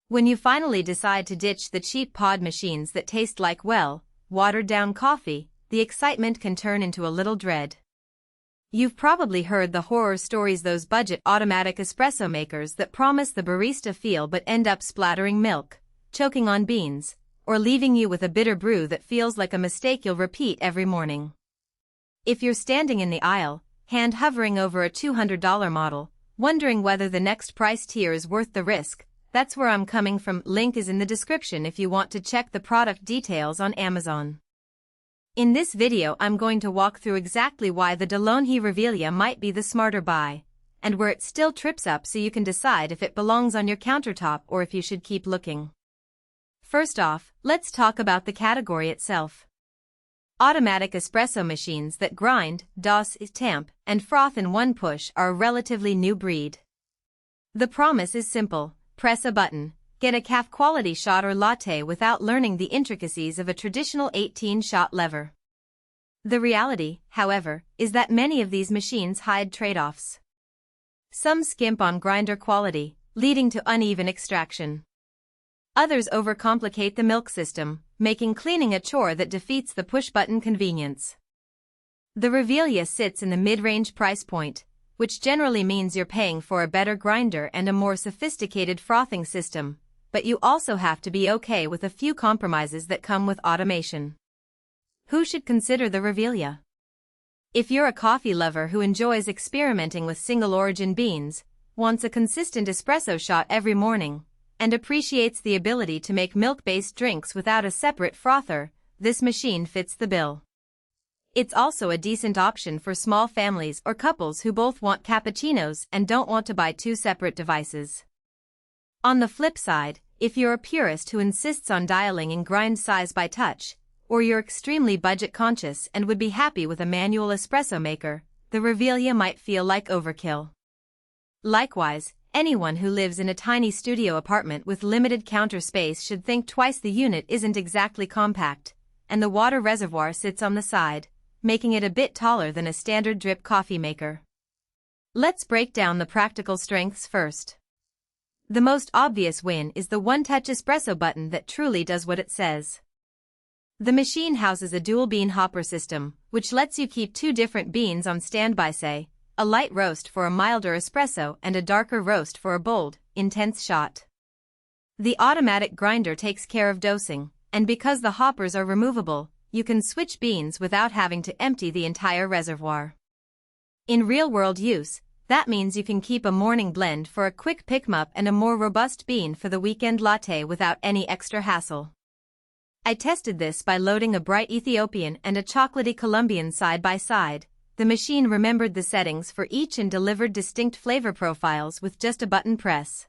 When you finally decide to ditch the cheap pod machines that taste like, well, watered-down coffee, the excitement can turn into a little dread. You've probably heard the horror stories, those budget automatic espresso makers that promise the barista feel but end up splattering milk, choking on beans, or leaving you with a bitter brew that feels like a mistake you'll repeat every morning. If you're standing in the aisle, hand hovering over a $200 model, wondering whether the next price tier is worth the risk, that's where I'm coming from. Link is in the description if you want to check the product details on Amazon. In this video I'm going to walk through exactly why the DeLonghi Rivelia might be the smarter buy, and where it still trips up so you can decide if it belongs on your countertop or if you should keep looking. First off, let's talk about the category itself. Automatic espresso machines that grind, DOS, tamp, and froth in one push are a relatively new breed. The promise is simple: press a button, get a caf-quality shot or latte without learning the intricacies of a traditional 18-shot lever. The reality, however, is that many of these machines hide trade-offs. Some skimp on grinder quality, leading to uneven extraction. Others overcomplicate the milk system, making cleaning a chore that defeats the push-button convenience. The Rivelia sits in the mid-range price point, which generally means you're paying for a better grinder and a more sophisticated frothing system, but you also have to be okay with a few compromises that come with automation. Who should consider the Rivelia? If you're a coffee lover who enjoys experimenting with single-origin beans, wants a consistent espresso shot every morning, and appreciates the ability to make milk-based drinks without a separate frother, this machine fits the bill. It's also a decent option for small families or couples who both want cappuccinos and don't want to buy two separate devices. On the flip side, if you're a purist who insists on dialing in grind size by touch, or you're extremely budget conscious and would be happy with a manual espresso maker, the Rivelia might feel like overkill. Likewise, anyone who lives in a tiny studio apartment with limited counter space should think twice. The unit isn't exactly compact, and the water reservoir sits on the side, making it a bit taller than a standard drip coffee maker. Let's break down the practical strengths first. The most obvious win is the one-touch espresso button that truly does what it says. The machine houses a dual bean hopper system, which lets you keep two different beans on standby, say, a light roast for a milder espresso and a darker roast for a bold, intense shot. The automatic grinder takes care of dosing, and because the hoppers are removable, you can switch beans without having to empty the entire reservoir. In real-world use, that means you can keep a morning blend for a quick pick-me-up and a more robust bean for the weekend latte without any extra hassle. I tested this by loading a bright Ethiopian and a chocolatey Colombian side by side. The machine remembered the settings for each and delivered distinct flavor profiles with just a button press.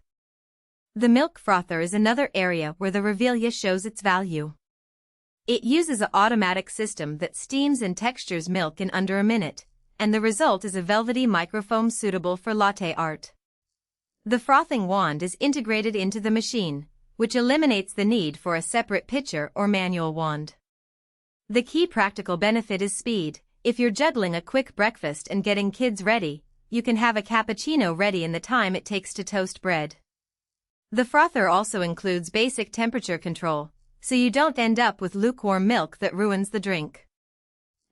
The milk frother is another area where the Rivelia shows its value. It uses an automatic system that steams and textures milk in under a minute, and the result is a velvety microfoam suitable for latte art. The frothing wand is integrated into the machine, which eliminates the need for a separate pitcher or manual wand. The key practical benefit is speed. If you're juggling a quick breakfast and getting kids ready, you can have a cappuccino ready in the time it takes to toast bread. The frother also includes basic temperature control, so you don't end up with lukewarm milk that ruins the drink.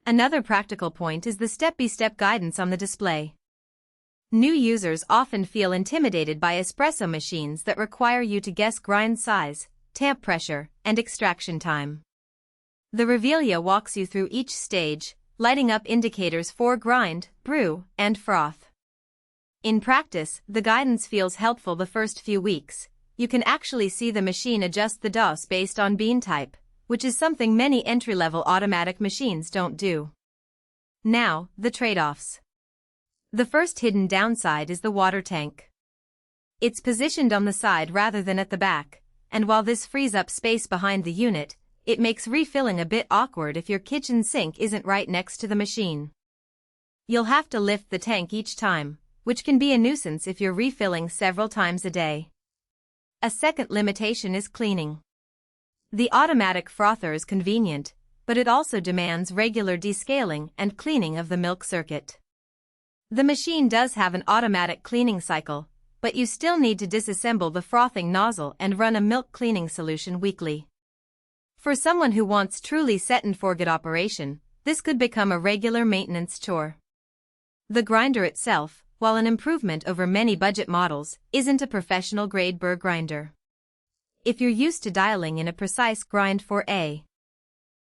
Another practical point is the step-by-step guidance on the display. New users often feel intimidated by espresso machines that require you to guess grind size, tamp pressure, and extraction time. The Rivelia walks you through each stage, lighting up indicators for grind, brew, and froth. In practice, the guidance feels helpful the first few weeks. You can actually see the machine adjust the DOS based on bean type, which is something many entry-level automatic machines don't do. Now, the trade-offs. The first hidden downside is the water tank. It's positioned on the side rather than at the back, and while this frees up space behind the unit, it makes refilling a bit awkward if your kitchen sink isn't right next to the machine. You'll have to lift the tank each time, which can be a nuisance if you're refilling several times a day. A second limitation is cleaning. The automatic frother is convenient, but it also demands regular descaling and cleaning of the milk circuit. The machine does have an automatic cleaning cycle, but you still need to disassemble the frothing nozzle and run a milk cleaning solution weekly. For someone who wants truly set and forget operation, this could become a regular maintenance chore. The grinder itself, while an improvement over many budget models, isn't a professional-grade burr grinder. If you're used to dialing in a precise grind for a